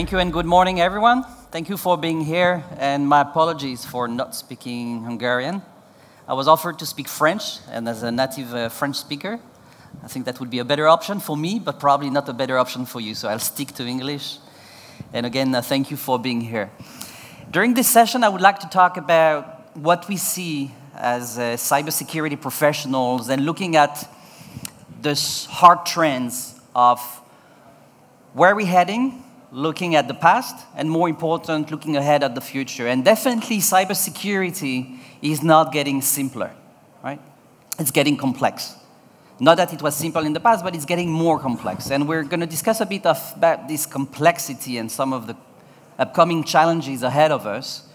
Thank you and good morning, everyone. Thank you for being here, and my apologies for not speaking Hungarian. I was offered to speak French, and as a native French speaker, I think that would be a better option for me, but probably not a better option for you, so I'll stick to English. And again, thank you for being here. During this session, I would like to talk about what we see as cybersecurity professionals and looking at the hard trends of where we're heading, looking at the past, and more important, looking ahead at the future. And definitely, cybersecurity is not getting simpler, right? It's getting complex. Not that it was simple in the past, but it's getting more complex. And we're going to discuss a bit about this complexity and some of the upcoming challenges ahead of us.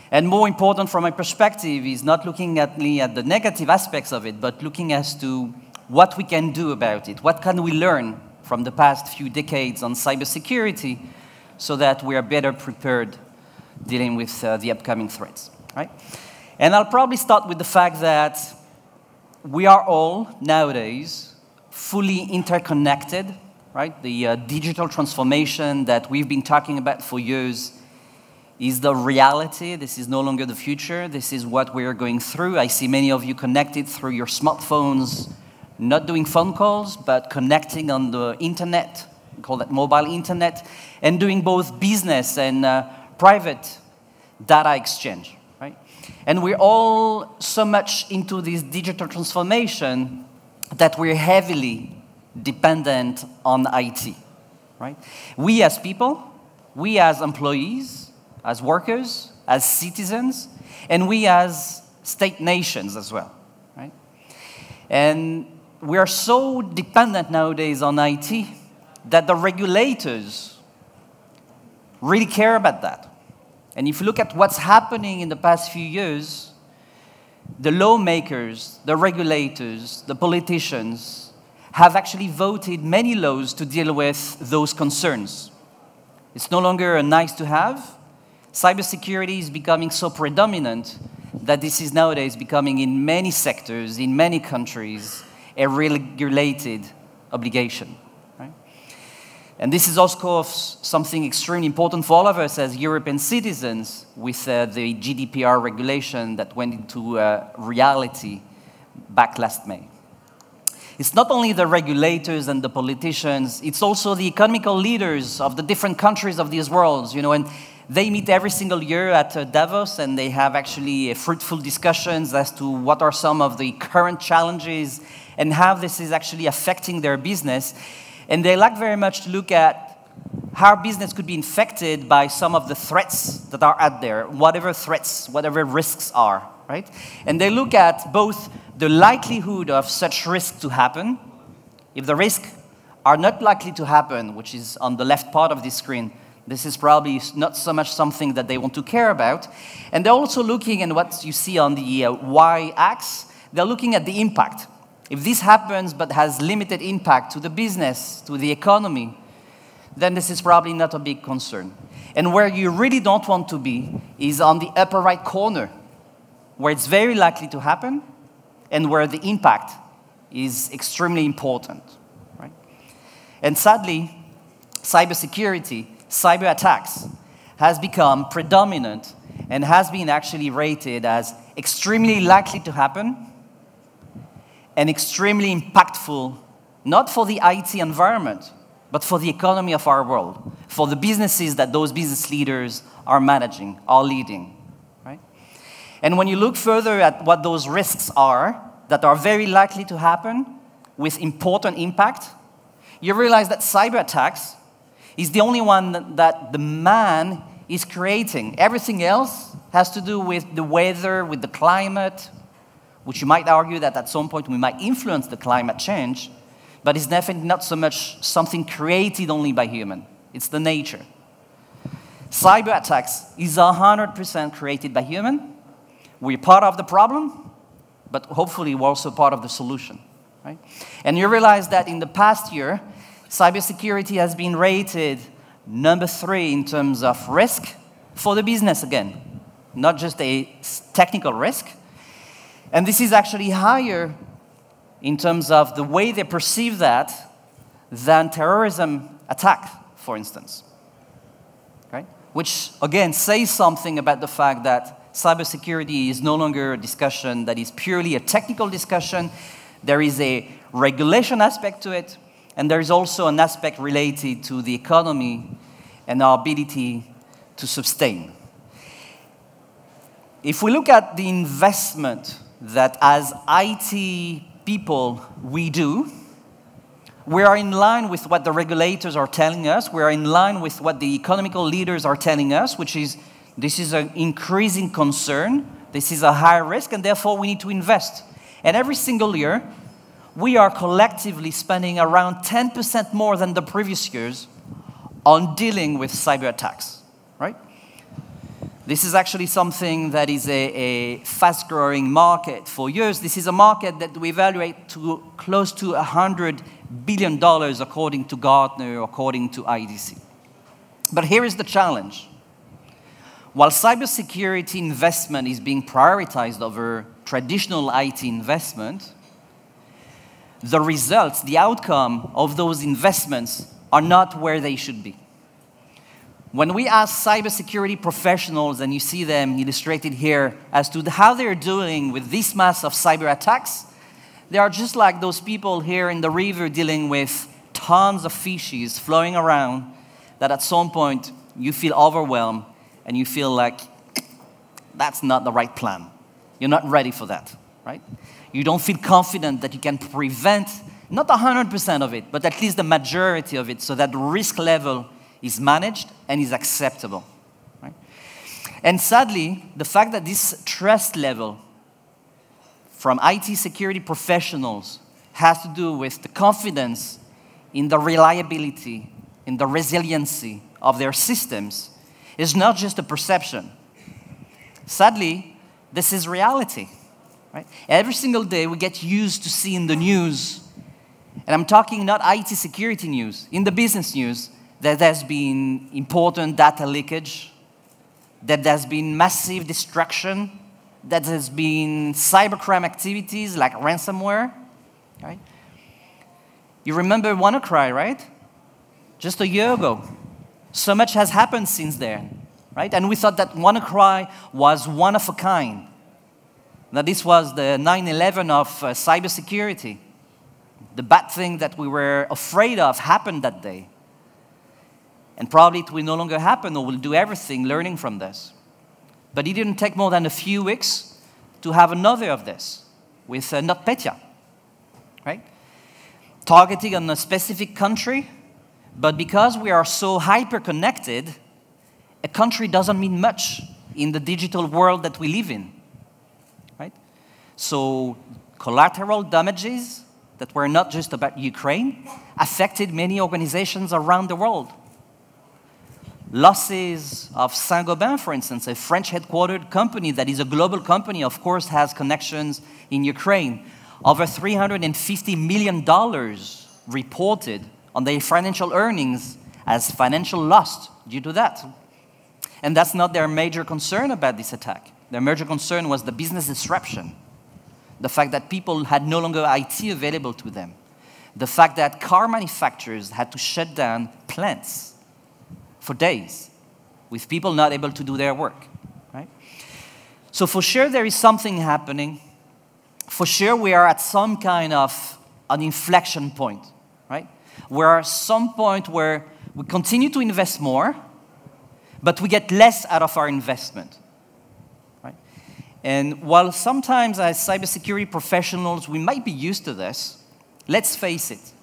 And more important from my perspective is not looking only at the negative aspects of it, but looking as to what we can do about it. What can we learn from the past few decades on cybersecurity so that we are better prepared dealing with the upcoming threats, right? And I'll probably start with the fact that we are all, nowadays, fully interconnected, right? The digital transformation that we've been talking about for years is the reality. This is no longer the future. This is what we are going through. I see many of you connected through your smartphones, not doing phone calls, but connecting on the internet, we call that mobile internet, and doing both business and private data exchange, right? And we're all so much into this digital transformation that we're heavily dependent on IT, right? We as people, we as employees, as workers, as citizens, and we as state nations as well, right? And we are so dependent nowadays on IT that the regulators really care about that. And if you look at what's happening in the past few years, the lawmakers, the regulators, the politicians have actually voted many laws to deal with those concerns. It's no longer a nice to have. Cybersecurity is becoming so predominant that this is nowadays becoming in many sectors, in many countries, a regulated obligation, right? And this is also something extremely important for all of us as European citizens with the GDPR regulation that went into reality back last May. It's not only the regulators and the politicians, it's also the economical leaders of the different countries of these worlds, you know, and they meet every single year at Davos, and they have actually fruitful discussions as to what are some of the current challenges and how this is actually affecting their business. And they like very much to look at how business could be infected by some of the threats that are out there, whatever threats, whatever risks are, right? And they look at both the likelihood of such risk to happen. If the risks are not likely to happen, which is on the left part of this screen, this is probably not so much something that they want to care about. And they're also looking at what you see on the y-axis. They're looking at the impact. If this happens but has limited impact to the business, to the economy, then this is probably not a big concern. And where you really don't want to be is on the upper right corner, where it's very likely to happen and where the impact is extremely important, right? And sadly, cybersecurity, cyber attacks, has become predominant and has been actually rated as extremely likely to happen and extremely impactful, not for the IT environment, but for the economy of our world, for the businesses that those business leaders are managing, are leading, right? And when you look further at what those risks are that are very likely to happen with important impact, you realize that cyber attacks is the only one that the man is creating. Everything else has to do with the weather, with the climate, which you might argue that at some point we might influence the climate change, but it's definitely not so much something created only by human. It's the nature. Cyber attacks is 100% created by human. We're part of the problem, but hopefully we're also part of the solution, right? And you realize that in the past year, cybersecurity has been rated number 3 in terms of risk for the business again, not just a technical risk. And this is actually higher in terms of the way they perceive that than terrorism attack, for instance. right? Which, again, says something about the fact that cybersecurity is no longer a discussion that is purely a technical discussion. There is a regulation aspect to it, and there is also an aspect related to the economy and our ability to sustain. If we look at the investment that as IT people we do, we are in line with what the regulators are telling us. We are in line with what the economical leaders are telling us, which is this is an increasing concern, this is a high risk, and therefore we need to invest. And every single year, we are collectively spending around 10% more than the previous years on dealing with cyber attacks, right? This is actually something that is a fast-growing market for years. This is a market that we evaluate to close to $100 billion according to Gartner, according to IDC. But here is the challenge. While cybersecurity investment is being prioritized over traditional IT investment, the results, the outcome of those investments are not where they should be. When we ask cybersecurity professionals, and you see them illustrated here, as to how they're doing with this mass of cyber attacks, they are just like those people here in the river dealing with tons of fishes flowing around, that at some point you feel overwhelmed and you feel like that's not the right plan. You're not ready for that, right? You don't feel confident that you can prevent, not 100% of it, but at least the majority of it, so that the risk level is managed and is acceptable, right? And sadly, the fact that this trust level from IT security professionals has to do with the confidence in the reliability, in the resiliency of their systems is not just a perception. Sadly, this is reality, right? Every single day we get used to seeing the news, and I'm talking not IT security news, in the business news, that there's been important data leakage, that there's been massive destruction, that there's been cybercrime activities like ransomware, right? You remember WannaCry, right? Just a year ago. So much has happened since then, right? And we thought that WannaCry was one of a kind. That this was the 9/11 of cybersecurity. The bad thing that we were afraid of happened that day. And probably it will no longer happen, or we'll do everything learning from this. But it didn't take more than a few weeks to have another of this with NotPetya, right? Targeting on a specific country, but because we are so hyper-connected, a country doesn't mean much in the digital world that we live in, right? So collateral damages that were not just about Ukraine affected many organizations around the world. Losses of Saint-Gobain, for instance, a French headquartered company that is a global company, of course, has connections in Ukraine. Over $350 million reported on their financial earnings as financial loss due to that. And that's not their major concern about this attack. Their major concern was the business disruption, the fact that people had no longer IT available to them, the fact that car manufacturers had to shut down plants for days, with people not able to do their work, right? So for sure there is something happening. For sure we are at some kind of an inflection point, right? We're at some point where we continue to invest more, but we get less out of our investment, right? And while sometimes as cybersecurity professionals we might be used to this, let's face it,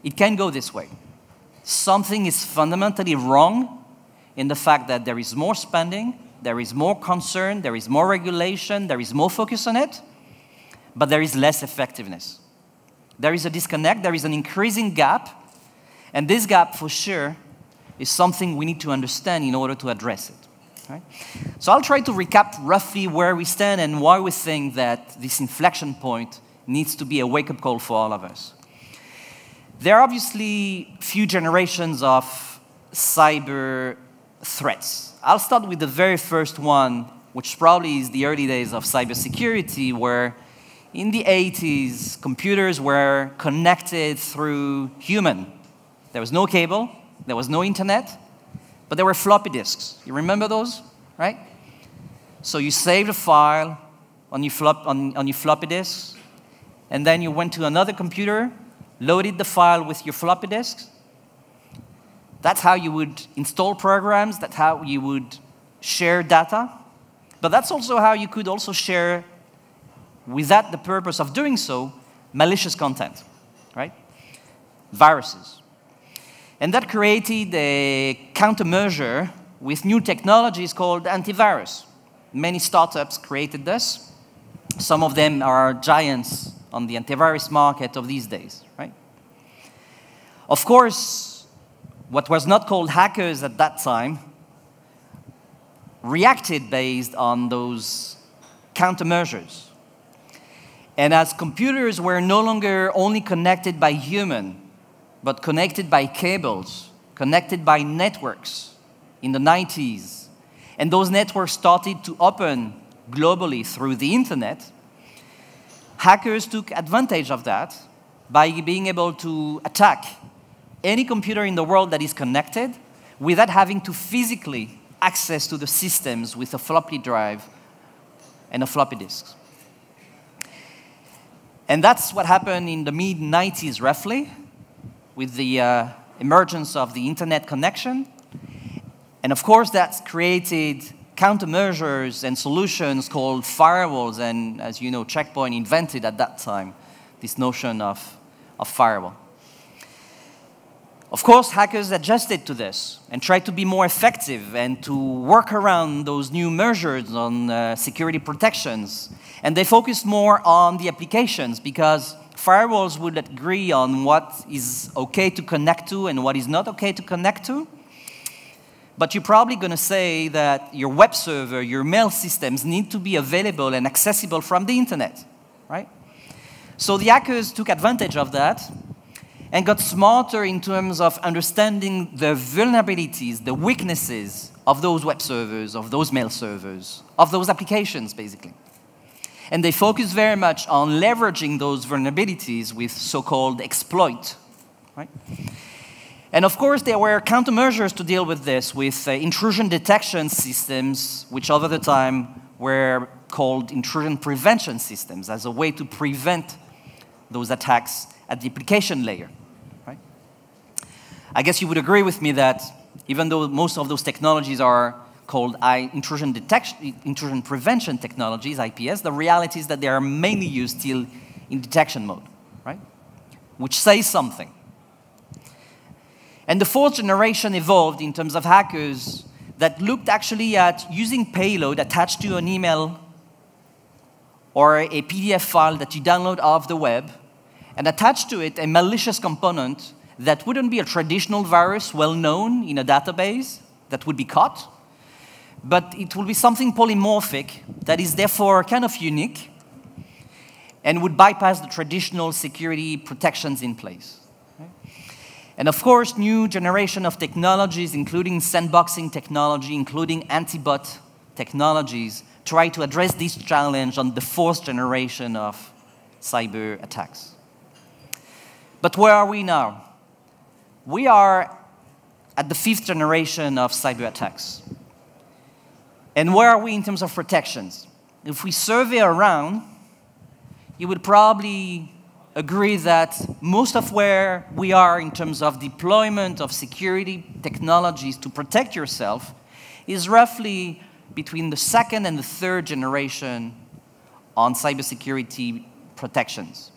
it can go this way. Something is fundamentally wrong in the fact that there is more spending, there is more concern, there is more regulation, there is more focus on it, but there is less effectiveness. There is a disconnect, there is an increasing gap, and this gap for sure is something we need to understand in order to address it. Right? So I'll try to recap roughly where we stand and why we think that this inflection point needs to be a wake-up call for all of us. There are obviously few generations of cyber threats. I'll start with the very first one, which probably is the early days of cybersecurity, where in the 80s, computers were connected through human. There was no cable, there was no internet, but they were floppy disks. You remember those, right? So you saved a file on your floppy disks, and then you went to another computer, loaded the file with your floppy disks. That's how you would install programs. That's how you would share data. But that's also how you could also share, without the purpose of doing so, malicious content, right? Viruses. And that created a countermeasure with new technologies called antivirus. Many startups created this. Some of them are giants on the antivirus market of these days, right? Of course, what was not called hackers at that time reacted based on those countermeasures. And as computers were no longer only connected by human, but connected by cables, connected by networks in the 90s, and those networks started to open globally through the internet, hackers took advantage of that by being able to attack any computer in the world that is connected without having to physically access to the systems with a floppy drive and a floppy disk. And that's what happened in the mid-90s, roughly, with the emergence of the internet connection. And of course, that's created countermeasures and solutions called firewalls. And as you know, Check Point invented at that time this notion of firewall. Of course, hackers adjusted to this and tried to be more effective and to work around those new measures on security protections. And they focused more on the applications because firewalls would agree on what is okay to connect to and what is not okay to connect to. But you're probably going to say that your web server, your mail systems need to be available and accessible from the internet, right? So the hackers took advantage of that and got smarter in terms of understanding the vulnerabilities, the weaknesses of those web servers, of those mail servers, of those applications, basically. And they focused very much on leveraging those vulnerabilities with so-called exploit, right? And of course, there were countermeasures to deal with this, with intrusion detection systems, which over the time were called intrusion prevention systems, as a way to prevent those attacks at the application layer, right? I guess you would agree with me that even though most of those technologies are called intrusion prevention technologies, IPS, the reality is that they are mainly used still in detection mode, right? Which says something. And the fourth generation evolved in terms of hackers that looked actually at using payload attached to an email or a PDF file that you download off the web and attach to it a malicious component that wouldn't be a traditional virus well known in a database that would be caught, but it will be something polymorphic that is therefore kind of unique and would bypass the traditional security protections in place. And of course, new generation of technologies, including sandboxing technology, including anti-bot technologies, try to address this challenge on the fourth generation of cyber attacks. But where are we now? We are at the fifth generation of cyber attacks. And where are we in terms of protections? If we survey around, you would probably agree that most of where we are in terms of deployment of security technologies to protect yourself is roughly between the second and the third generation on cybersecurity protections.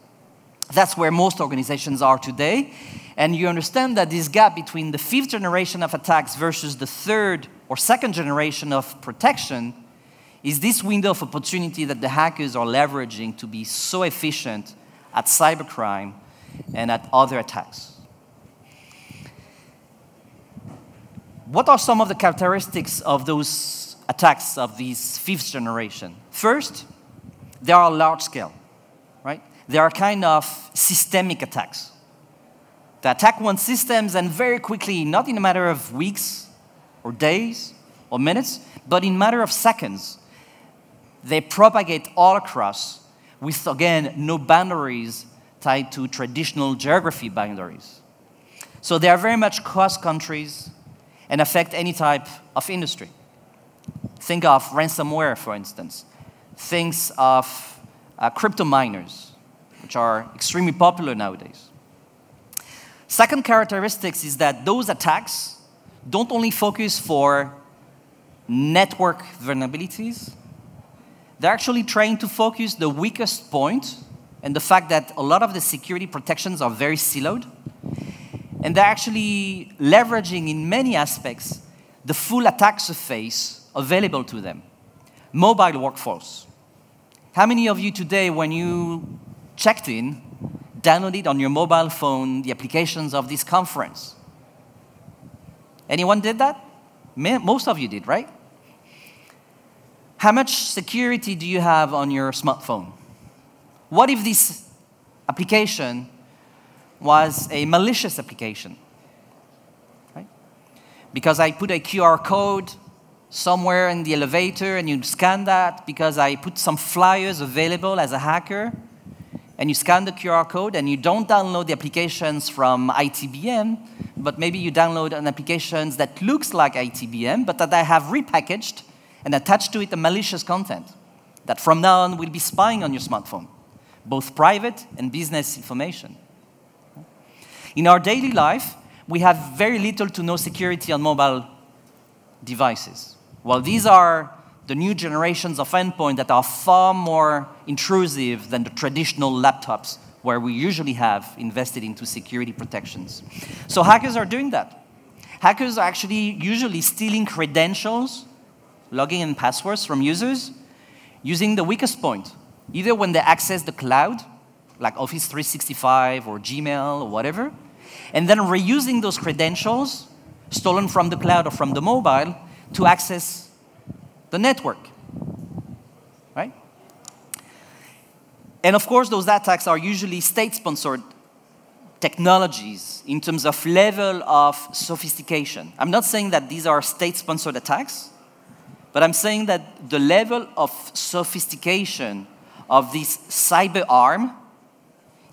That's where most organizations are today. And you understand that this gap between the fifth generation of attacks versus the third or second generation of protection is this window of opportunity that the hackers are leveraging to be so efficient at cybercrime and at other attacks. What are some of the characteristics of those attacks of this fifth generation? First, they are large scale, right? They are kind of systemic attacks. They attack one systems and very quickly, not in a matter of weeks or days or minutes, but in a matter of seconds, they propagate all across with, again, no boundaries tied to traditional geography boundaries. So they are very much cross countries, and affect any type of industry. Think of ransomware, for instance. Think of crypto miners, which are extremely popular nowadays. Second characteristic is that those attacks don't only focus for network vulnerabilities, they're actually trying to focus the weakest point and the fact that a lot of the security protections are very siloed. And they're actually leveraging in many aspects the full attack surface available to them. Mobile workforce. How many of you today, when you checked in, downloaded on your mobile phone the applications of this conference? Anyone did that? Most of you did, right? How much security do you have on your smartphone? What if this application was a malicious application? Right? Because I put a QR code somewhere in the elevator and you scan that, because I put some flyers available as a hacker, and you scan the QR code and you don't download the applications from ITBM, but maybe you download an application that looks like ITBM, but that I have repackaged and attached to it a malicious content that from now on will be spying on your smartphone, both private and business information. In our daily life, we have very little to no security on mobile devices. Well, these are the new generations of endpoints that are far more intrusive than the traditional laptops where we usually have invested into security protections. So hackers are doing that. Hackers are actually usually stealing credentials, login and passwords from users using the weakest point, either when they access the cloud, like Office 365 or Gmail or whatever, and then reusing those credentials stolen from the cloud or from the mobile to access the network, right? And of course, those attacks are usually state-sponsored technologies in terms of level of sophistication. I'm not saying that these are state-sponsored attacks, but I'm saying that the level of sophistication of this cyber arm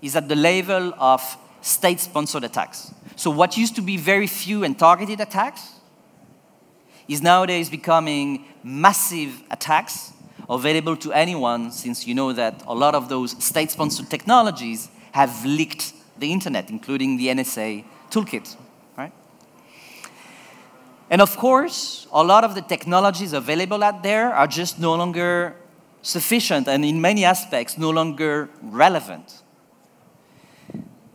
is at the level of state-sponsored attacks. So what used to be very few and targeted attacks is nowadays becoming massive attacks available to anyone, since you know that a lot of those state-sponsored technologies have leaked the internet, including the NSA toolkit, right? And of course, a lot of the technologies available out there are just no longer sufficient and in many aspects no longer relevant.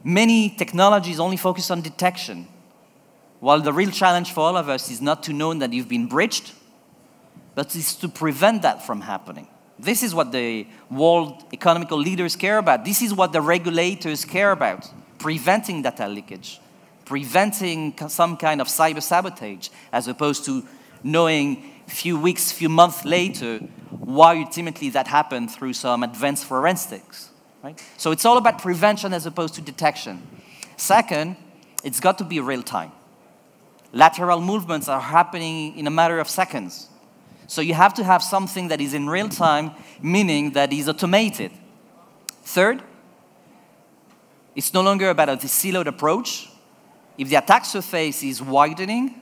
Many technologies only focus on detection, while the real challenge for all of us is not to know that you've been breached, but is to prevent that from happening. This is what the world economical leaders care about. This is what the regulators care about, preventing data leakage, preventing some kind of cyber sabotage, as opposed to knowing few weeks, few months later why ultimately that happened through some advanced forensics. Right? So it's all about prevention as opposed to detection. Second, it's got to be real time. Lateral movements are happening in a matter of seconds. So you have to have something that is in real time, meaning that is automated. Third, it's no longer about a siloed approach. If the attack surface is widening,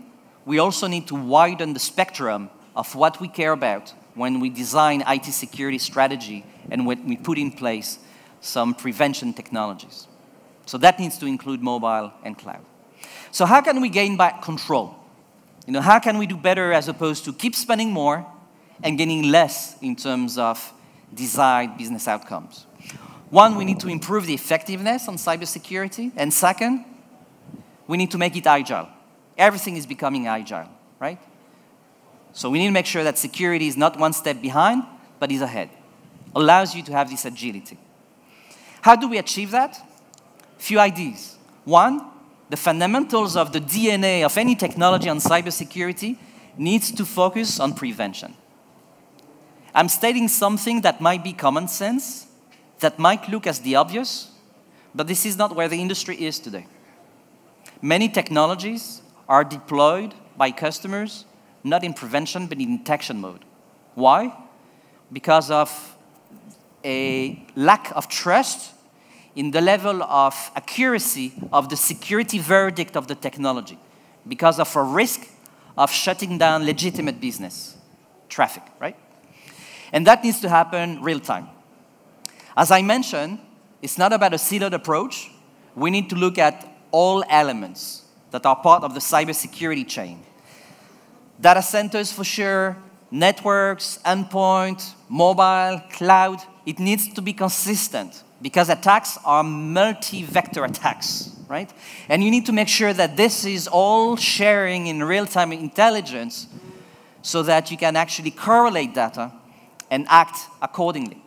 we also need to widen the spectrum of what we care about when we design IT security strategy and when we put in place some prevention technologies. So that needs to include mobile and cloud. So how can we gain back control? You know, how can we do better as opposed to keep spending more and gaining less in terms of desired business outcomes? One, we need to improve the effectiveness on cybersecurity. And second, we need to make it agile. Everything is becoming agile, right? So we need to make sure that security is not one step behind, but is ahead. Allows you to have this agility. How do we achieve that? Few ideas. One, the fundamentals of the DNA of any technology on cybersecurity needs to focus on prevention. I'm stating something that might be common sense, that might look as the obvious, but this is not where the industry is today. Many technologies are deployed by customers not in prevention, but in detection mode. Why? Because of a lack of trust in the level of accuracy of the security verdict of the technology, because of a risk of shutting down legitimate business traffic, right? And that needs to happen real time. As I mentioned, it's not about a siloed approach. We need to look at all elements that are part of the cybersecurity chain. Data centers for sure, networks, endpoint, mobile, cloud. It needs to be consistent because attacks are multi-vector attacks, right? And you need to make sure that this is all sharing in real-time intelligence so that you can actually correlate data and act accordingly.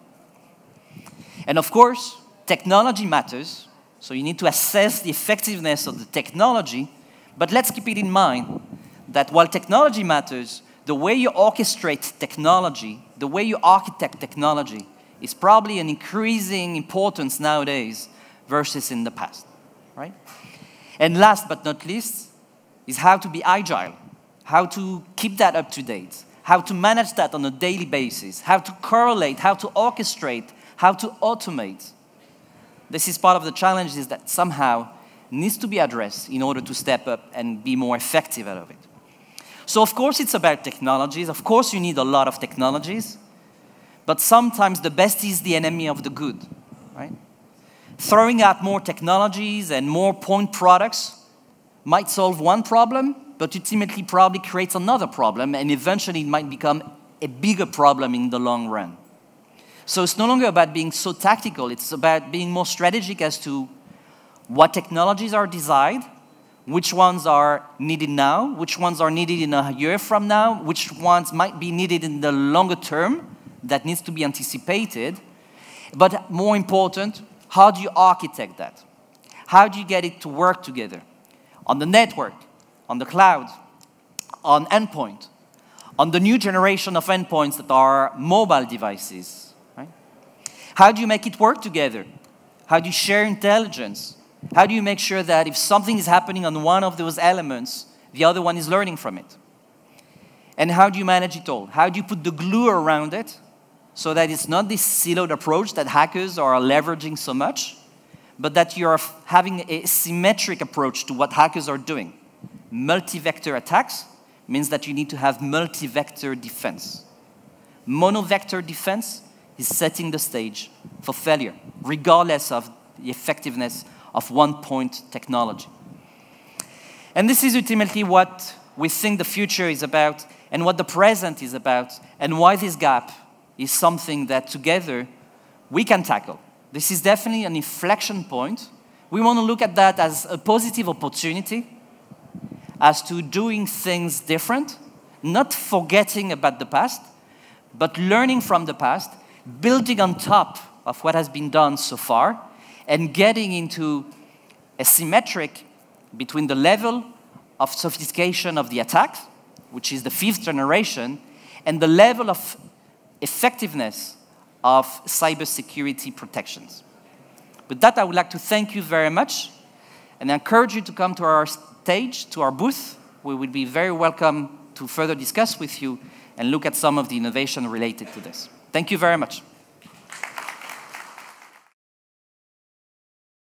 And of course, technology matters, so you need to assess the effectiveness of the technology, but let's keep it in mind that while technology matters, the way you orchestrate technology, the way you architect technology, is probably an increasing importance nowadays versus in the past, right? And last but not least is how to be agile, how to keep that up to date, how to manage that on a daily basis, how to correlate, how to orchestrate, how to automate. This is part of the challenges that somehow needs to be addressed in order to step up and be more effective out of it. So of course it's about technologies. Of course you need a lot of technologies. But sometimes the best is the enemy of the good, right? Throwing out more technologies and more point products might solve one problem, but ultimately probably creates another problem, and eventually it might become a bigger problem in the long run. So it's no longer about being so tactical, it's about being more strategic as to what technologies are designed, which ones are needed now, which ones are needed in a year from now, which ones might be needed in the longer term, that needs to be anticipated. But more important, how do you architect that? How do you get it to work together? On the network, on the cloud, on endpoint, on the new generation of endpoints that are mobile devices, right? How do you make it work together? How do you share intelligence? How do you make sure that if something is happening on one of those elements, the other one is learning from it? And how do you manage it all? How do you put the glue around it so that it's not this siloed approach that hackers are leveraging so much, but that you're having a symmetric approach to what hackers are doing? Multi-vector attacks means that you need to have multi-vector defense. Mono-vector defense is setting the stage for failure, regardless of the effectiveness of one-point technology. And this is ultimately what we think the future is about, and what the present is about, and why this gap is something that together we can tackle. This is definitely an inflection point. We want to look at that as a positive opportunity, as to doing things different, not forgetting about the past, but learning from the past, building on top of what has been done so far, and getting into a symmetric between the level of sophistication of the attack, which is the 5th generation, and the level of effectiveness of cybersecurity protections. With that, I would like to thank you very much and encourage you to come to our stage, to our booth. We will be very welcome to further discuss with you and look at some of the innovation related to this. Thank you very much.